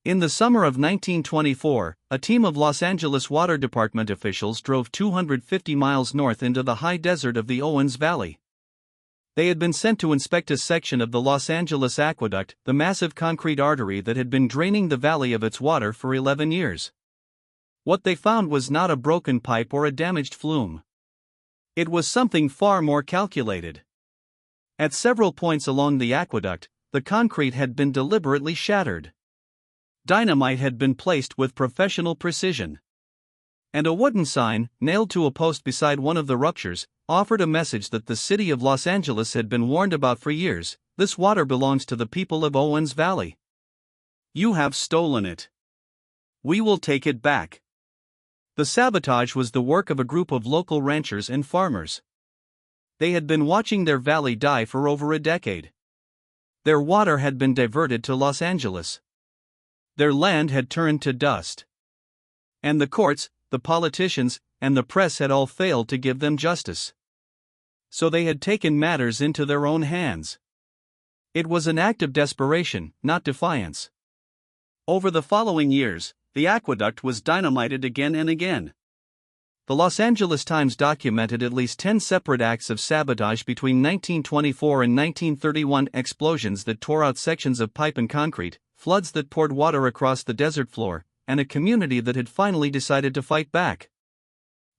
In the summer of 1924, a team of Los Angeles Water Department officials drove 250 miles north into the high desert of the Owens Valley. They had been sent to inspect a section of the Los Angeles Aqueduct, the massive concrete artery that had been draining the valley of its water for 11 years. What they found was not a broken pipe or a damaged flume. It was something far more calculated. At several points along the aqueduct, the concrete had been deliberately shattered. Dynamite had been placed with professional precision. And a wooden sign, nailed to a post beside one of the ruptures, offered a message that the city of Los Angeles had been warned about for years: this water belongs to the people of Owens Valley. You have stolen it. We will take it back. The sabotage was the work of a group of local ranchers and farmers. They had been watching their valley die for over a decade. Their water had been diverted to Los Angeles. Their land had turned to dust. And the courts, the politicians, and the press had all failed to give them justice. So they had taken matters into their own hands. It was an act of desperation, not defiance. Over the following years, the aqueduct was dynamited again and again. The Los Angeles Times documented at least 10 separate acts of sabotage between 1924 and 1931, explosions that tore out sections of pipe and concrete, floods that poured water across the desert floor, and a community that had finally decided to fight back.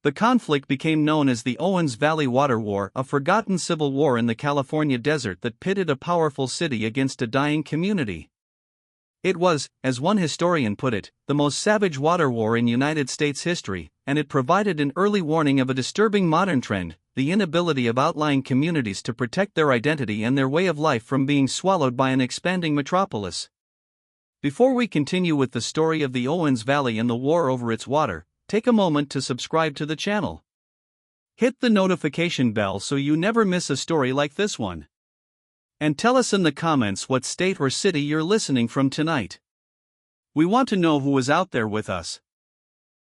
The conflict became known as the Owens Valley Water War, a forgotten civil war in the California desert that pitted a powerful city against a dying community. It was, as one historian put it, the most savage water war in United States history, and it provided an early warning of a disturbing modern trend: the inability of outlying communities to protect their identity and their way of life from being swallowed by an expanding metropolis. Before we continue with the story of the Owens Valley and the war over its water, take a moment to subscribe to the channel. Hit the notification bell so you never miss a story like this one. And tell us in the comments what state or city you're listening from tonight. We want to know who is out there with us.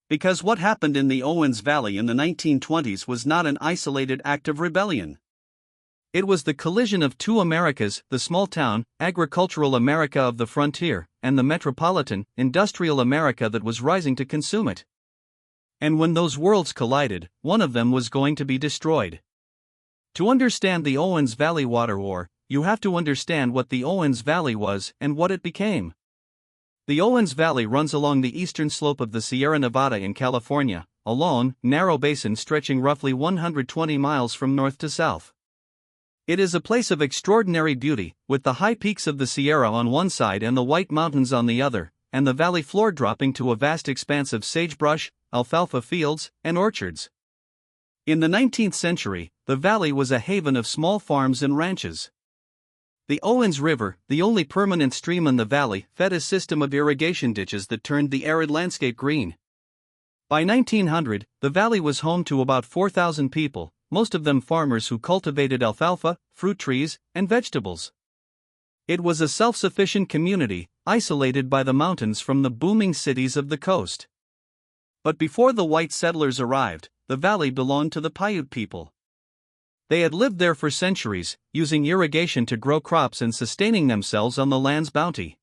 Because what happened in the Owens Valley in the 1920s was not an isolated act of rebellion. It was the collision of two Americas: the small-town, agricultural America of the frontier, and the metropolitan, industrial America that was rising to consume it. And when those worlds collided, one of them was going to be destroyed. To understand the Owens Valley Water War, you have to understand what the Owens Valley was and what it became. The Owens Valley runs along the eastern slope of the Sierra Nevada in California, a long, narrow basin stretching roughly 120 miles from north to south. It is a place of extraordinary beauty, with the high peaks of the Sierra on one side and the White Mountains on the other, and the valley floor dropping to a vast expanse of sagebrush, alfalfa fields, and orchards. In the 19th century, the valley was a haven of small farms and ranches. The Owens River, the only permanent stream in the valley, fed a system of irrigation ditches that turned the arid landscape green. By 1900, the valley was home to about 4,000 people, most of them farmers who cultivated alfalfa, fruit trees, and vegetables. It was a self-sufficient community, isolated by the mountains from the booming cities of the coast. But before the white settlers arrived, the valley belonged to the Paiute people. They had lived there for centuries, using irrigation to grow crops and sustaining themselves on the land's bounty.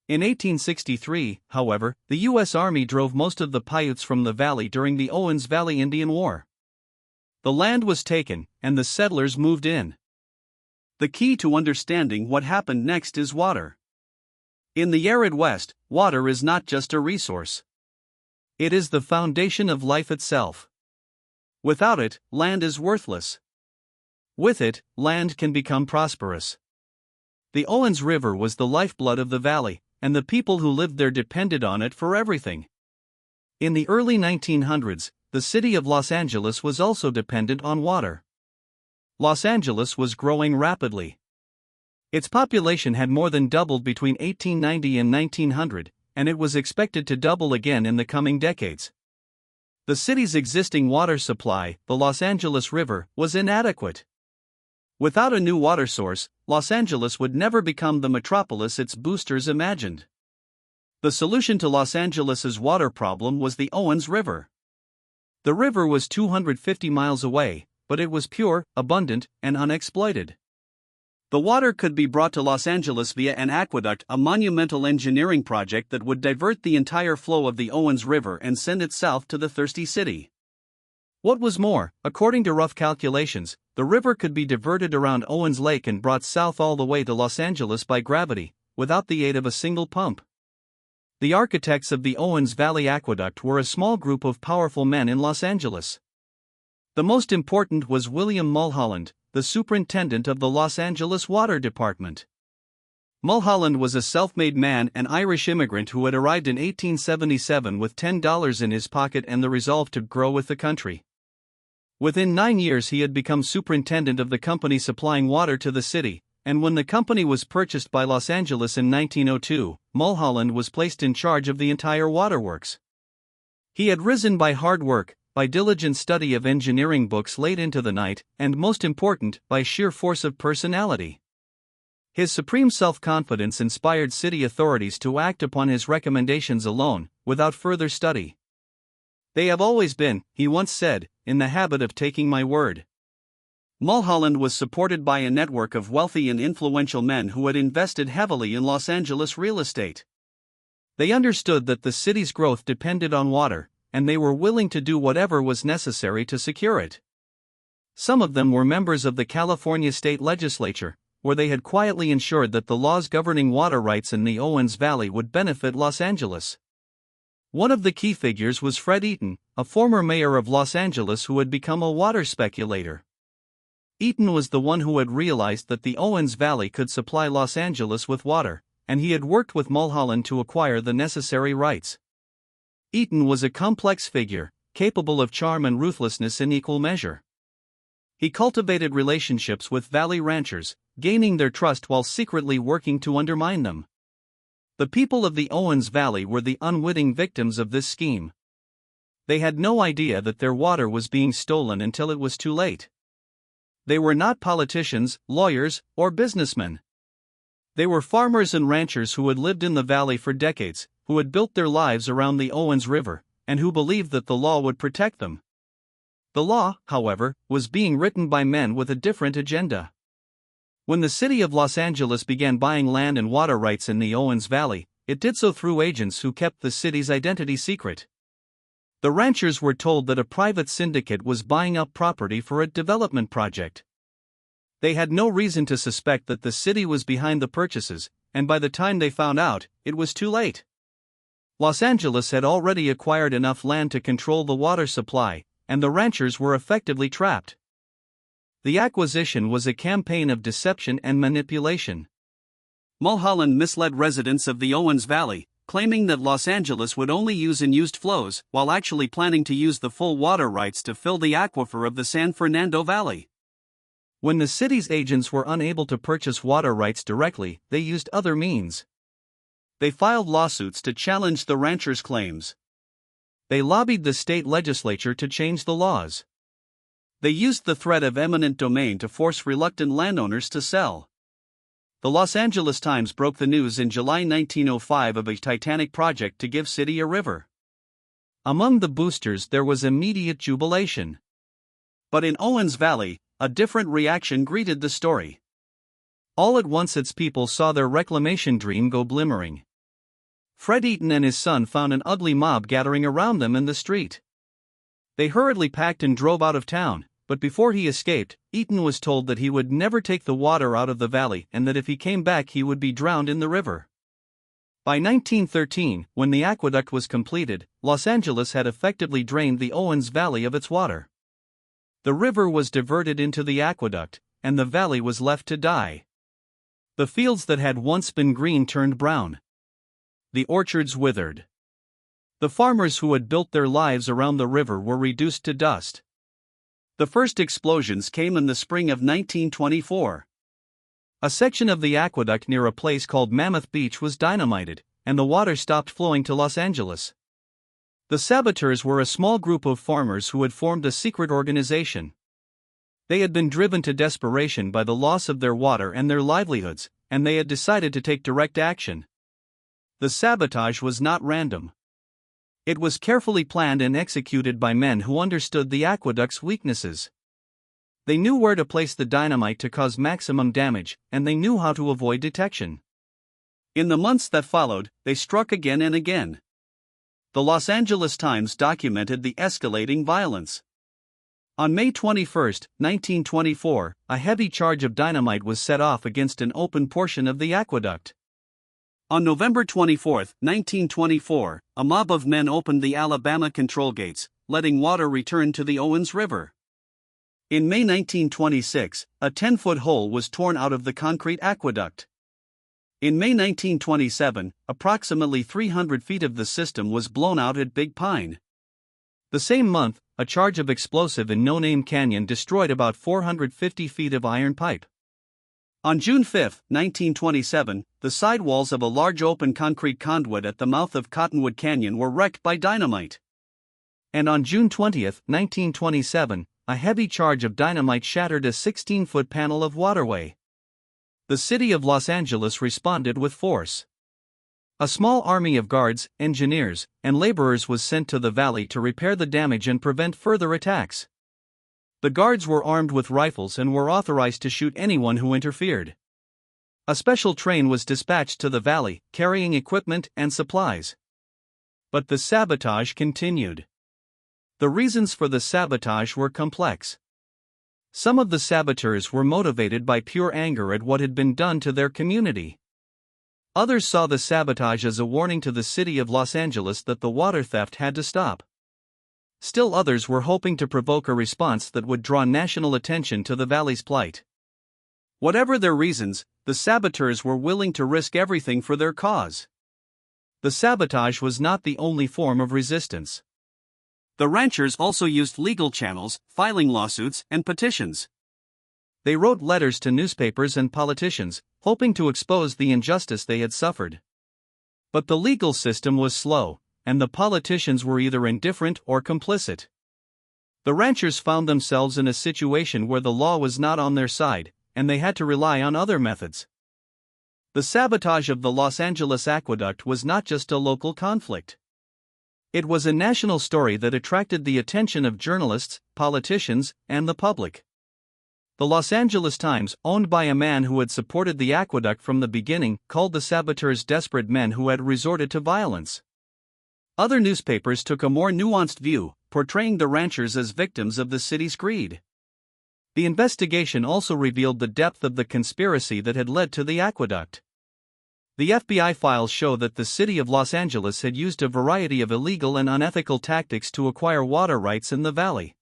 In 1863, however, the U.S. Army drove most of the Paiutes from the valley during the Owens Valley Indian War. The land was taken, and the settlers moved in. The key to understanding what happened next is water. In the arid West, water is not just a resource. It is the foundation of life itself. Without it, land is worthless. With it, land can become prosperous. The Owens River was the lifeblood of the valley, and the people who lived there depended on it for everything. In the early 1900s, the city of Los Angeles was also dependent on water. Los Angeles was growing rapidly. Its population had more than doubled between 1890 and 1900, and it was expected to double again in the coming decades. The city's existing water supply, the Los Angeles River, was inadequate. Without a new water source, Los Angeles would never become the metropolis its boosters imagined. The solution to Los Angeles's water problem was the Owens River. The river was 250 miles away, but it was pure, abundant, and unexploited. The water could be brought to Los Angeles via an aqueduct, a monumental engineering project that would divert the entire flow of the Owens River and send it south to the thirsty city. What was more, according to rough calculations, the river could be diverted around Owens Lake and brought south all the way to Los Angeles by gravity, without the aid of a single pump. The architects of the Owens Valley Aqueduct were a small group of powerful men in Los Angeles. The most important was William Mulholland, the superintendent of the Los Angeles Water Department. Mulholland was a self-made man, an Irish immigrant who had arrived in 1877 with $10 in his pocket and the resolve to grow with the country. Within 9 years he had become superintendent of the company supplying water to the city, and when the company was purchased by Los Angeles in 1902, Mulholland was placed in charge of the entire waterworks. He had risen by hard work, by diligent study of engineering books late into the night, and most important, by sheer force of personality. His supreme self-confidence inspired city authorities to act upon his recommendations alone, without further study. "They have always been," he once said, "in the habit of taking my word." Mulholland was supported by a network of wealthy and influential men who had invested heavily in Los Angeles real estate. They understood that the city's growth depended on water, and they were willing to do whatever was necessary to secure it. Some of them were members of the California state legislature, where they had quietly ensured that the laws governing water rights in the Owens Valley would benefit Los Angeles. One of the key figures was Fred Eaton, a former mayor of Los Angeles who had become a water speculator. Eaton was the one who had realized that the Owens Valley could supply Los Angeles with water, and he had worked with Mulholland to acquire the necessary rights. Eaton was a complex figure, capable of charm and ruthlessness in equal measure. He cultivated relationships with valley ranchers, gaining their trust while secretly working to undermine them. The people of the Owens Valley were the unwitting victims of this scheme. They had no idea that their water was being stolen until it was too late. They were not politicians, lawyers, or businessmen. They were farmers and ranchers who had lived in the valley for decades, who had built their lives around the Owens River, and who believed that the law would protect them. The law, however, was being written by men with a different agenda. When the city of Los Angeles began buying land and water rights in the Owens Valley, it did so through agents who kept the city's identity secret. The ranchers were told that a private syndicate was buying up property for a development project. They had no reason to suspect that the city was behind the purchases, and by the time they found out, it was too late. Los Angeles had already acquired enough land to control the water supply, and the ranchers were effectively trapped. The acquisition was a campaign of deception and manipulation. Mulholland misled residents of the Owens Valley, claiming that Los Angeles would only use unused flows, while actually planning to use the full water rights to fill the aquifer of the San Fernando Valley. When the city's agents were unable to purchase water rights directly, they used other means. They filed lawsuits to challenge the ranchers' claims. They lobbied the state legislature to change the laws. They used the threat of eminent domain to force reluctant landowners to sell. The Los Angeles Times broke the news in July 1905 of a titanic project to give city a river. Among the boosters there was immediate jubilation. But in Owens Valley, a different reaction greeted the story. All at once its people saw their reclamation dream go glimmering. Fred Eaton and his son found an ugly mob gathering around them in the street. They hurriedly packed and drove out of town, but before he escaped, Eaton was told that he would never take the water out of the valley and that if he came back he would be drowned in the river. By 1913, when the aqueduct was completed, Los Angeles had effectively drained the Owens Valley of its water. The river was diverted into the aqueduct, and the valley was left to die. The fields that had once been green turned brown. The orchards withered. The farmers who had built their lives around the river were reduced to dust. The first explosions came in the spring of 1924. A section of the aqueduct near a place called Mammoth Beach was dynamited, and the water stopped flowing to Los Angeles. The saboteurs were a small group of farmers who had formed a secret organization. They had been driven to desperation by the loss of their water and their livelihoods, and they had decided to take direct action. The sabotage was not random. It was carefully planned and executed by men who understood the aqueduct's weaknesses. They knew where to place the dynamite to cause maximum damage, and they knew how to avoid detection. In the months that followed, they struck again and again. The Los Angeles Times documented the escalating violence. On May 21, 1924, a heavy charge of dynamite was set off against an open portion of the aqueduct. On November 24, 1924, a mob of men opened the Alabama control gates, letting water return to the Owens River. In May 1926, a 10-foot hole was torn out of the concrete aqueduct. In May 1927, approximately 300 feet of the system was blown out at Big Pine. The same month, a charge of explosive in No Name Canyon destroyed about 450 feet of iron pipe. On June 5, 1927, the sidewalls of a large open concrete conduit at the mouth of Cottonwood Canyon were wrecked by dynamite. And on June 20, 1927, a heavy charge of dynamite shattered a 16-foot panel of waterway. The city of Los Angeles responded with force. A small army of guards, engineers, and laborers was sent to the valley to repair the damage and prevent further attacks. The guards were armed with rifles and were authorized to shoot anyone who interfered. A special train was dispatched to the valley, carrying equipment and supplies. But the sabotage continued. The reasons for the sabotage were complex. Some of the saboteurs were motivated by pure anger at what had been done to their community. Others saw the sabotage as a warning to the city of Los Angeles that the water theft had to stop. Still others were hoping to provoke a response that would draw national attention to the valley's plight. Whatever their reasons, the saboteurs were willing to risk everything for their cause. The sabotage was not the only form of resistance. The ranchers also used legal channels, filing lawsuits and petitions. They wrote letters to newspapers and politicians, hoping to expose the injustice they had suffered. But the legal system was slow, and the politicians were either indifferent or complicit. The ranchers found themselves in a situation where the law was not on their side, and they had to rely on other methods. The sabotage of the Los Angeles Aqueduct was not just a local conflict. It was a national story that attracted the attention of journalists, politicians, and the public. The Los Angeles Times, owned by a man who had supported the aqueduct from the beginning, called the saboteurs desperate men who had resorted to violence. Other newspapers took a more nuanced view, portraying the ranchers as victims of the city's greed. The investigation also revealed the depth of the conspiracy that had led to the aqueduct. The FBI files show that the city of Los Angeles had used a variety of illegal and unethical tactics to acquire water rights in the valley.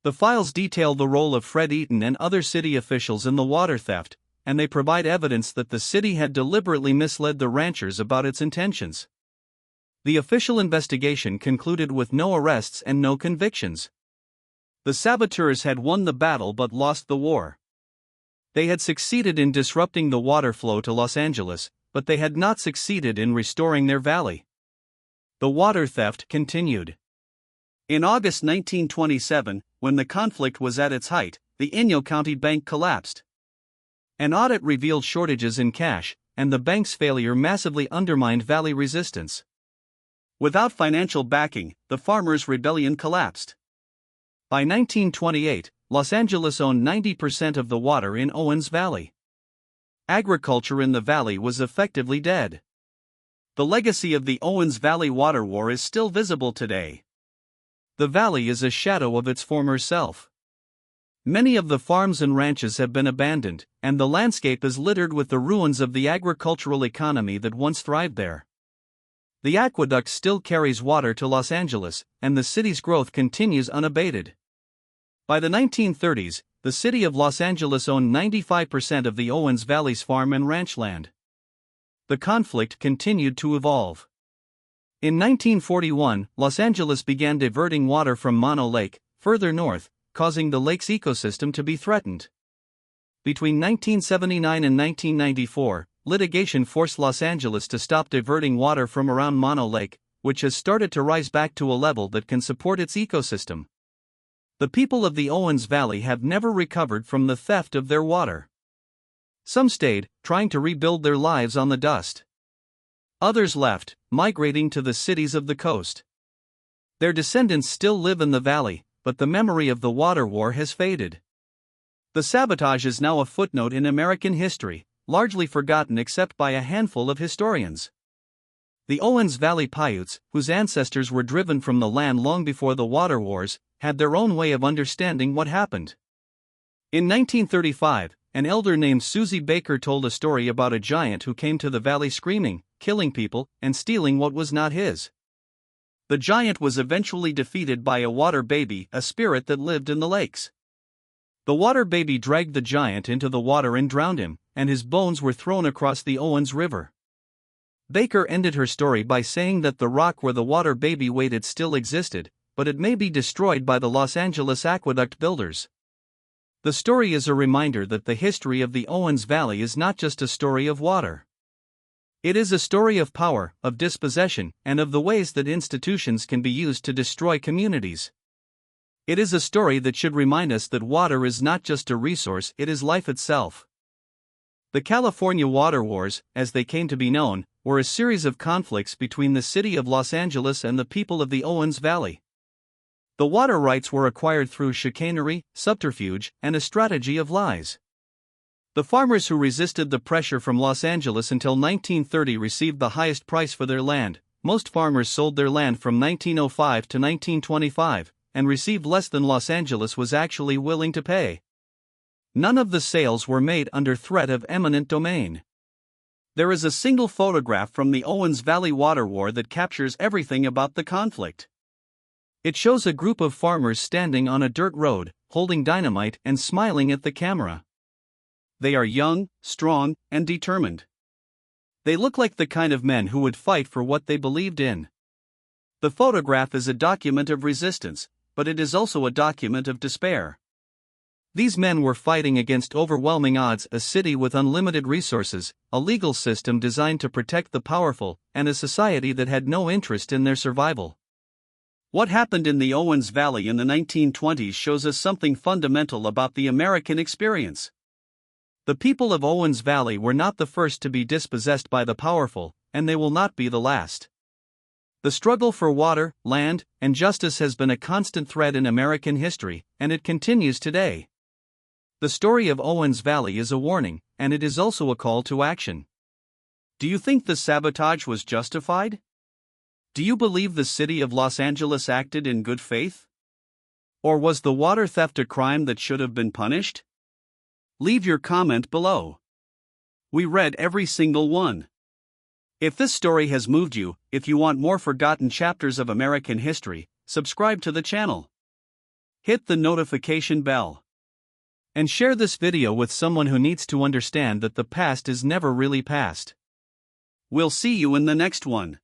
The files detail the role of Fred Eaton and other city officials in the water theft, and they provide evidence that the city had deliberately misled the ranchers about its intentions. The official investigation concluded with no arrests and no convictions. The saboteurs had won the battle but lost the war. They had succeeded in disrupting the water flow to Los Angeles, but they had not succeeded in restoring their valley. The water theft continued. In August 1927, when the conflict was at its height, the Inyo County Bank collapsed. An audit revealed shortages in cash, and the bank's failure massively undermined valley resistance. Without financial backing, the farmers' rebellion collapsed. By 1928, Los Angeles owned 90% of the water in Owens Valley. Agriculture in the valley was effectively dead. The legacy of the Owens Valley water war is still visible today. The valley is a shadow of its former self. Many of the farms and ranches have been abandoned, and the landscape is littered with the ruins of the agricultural economy that once thrived there. The aqueduct still carries water to Los Angeles, and the city's growth continues unabated. By the 1930s, the city of Los Angeles owned 95% of the Owens Valley's farm and ranch land. The conflict continued to evolve. In 1941, Los Angeles began diverting water from Mono Lake, further north, causing the lake's ecosystem to be threatened. Between 1979 and 1994, litigation forced Los Angeles to stop diverting water from around Mono Lake, which has started to rise back to a level that can support its ecosystem. The people of the Owens Valley have never recovered from the theft of their water. Some stayed, trying to rebuild their lives on the dust. Others left, migrating to the cities of the coast. Their descendants still live in the valley, but the memory of the water war has faded. The sabotage is now a footnote in American history, largely forgotten except by a handful of historians. The Owens Valley Paiutes, whose ancestors were driven from the land long before the water wars, had their own way of understanding what happened. In 1935, an elder named Susie Baker told a story about a giant who came to the valley screaming, killing people, and stealing what was not his. The giant was eventually defeated by a water baby, a spirit that lived in the lakes. The water baby dragged the giant into the water and drowned him, and his bones were thrown across the Owens River. Baker ended her story by saying that the rock where the water baby waited still existed, but it may be destroyed by the Los Angeles Aqueduct builders. The story is a reminder that the history of the Owens Valley is not just a story of water. It is a story of power, of dispossession, and of the ways that institutions can be used to destroy communities. It is a story that should remind us that water is not just a resource, it is life itself. The California Water Wars, as they came to be known, were a series of conflicts between the city of Los Angeles and the people of the Owens Valley. The water rights were acquired through chicanery, subterfuge, and a strategy of lies. The farmers who resisted the pressure from Los Angeles until 1930 received the highest price for their land. Most farmers sold their land from 1905 to 1925, and received less than Los Angeles was actually willing to pay. None of the sales were made under threat of eminent domain. There is a single photograph from the Owens Valley Water War that captures everything about the conflict. It shows a group of farmers standing on a dirt road, holding dynamite and smiling at the camera. They are young, strong, and determined. They look like the kind of men who would fight for what they believed in. The photograph is a document of resistance, but it is also a document of despair. These men were fighting against overwhelming odds, a city with unlimited resources, a legal system designed to protect the powerful, and a society that had no interest in their survival. What happened in the Owens Valley in the 1920s shows us something fundamental about the American experience. The people of Owens Valley were not the first to be dispossessed by the powerful, and they will not be the last. The struggle for water, land, and justice has been a constant thread in American history, and it continues today. The story of Owens Valley is a warning, and it is also a call to action. Do you think the sabotage was justified? Do you believe the city of Los Angeles acted in good faith? Or was the water theft a crime that should have been punished? Leave your comment below. We read every single one. If this story has moved you, if you want more forgotten chapters of American history, subscribe to the channel. Hit the notification bell. And share this video with someone who needs to understand that the past is never really past. We'll see you in the next one.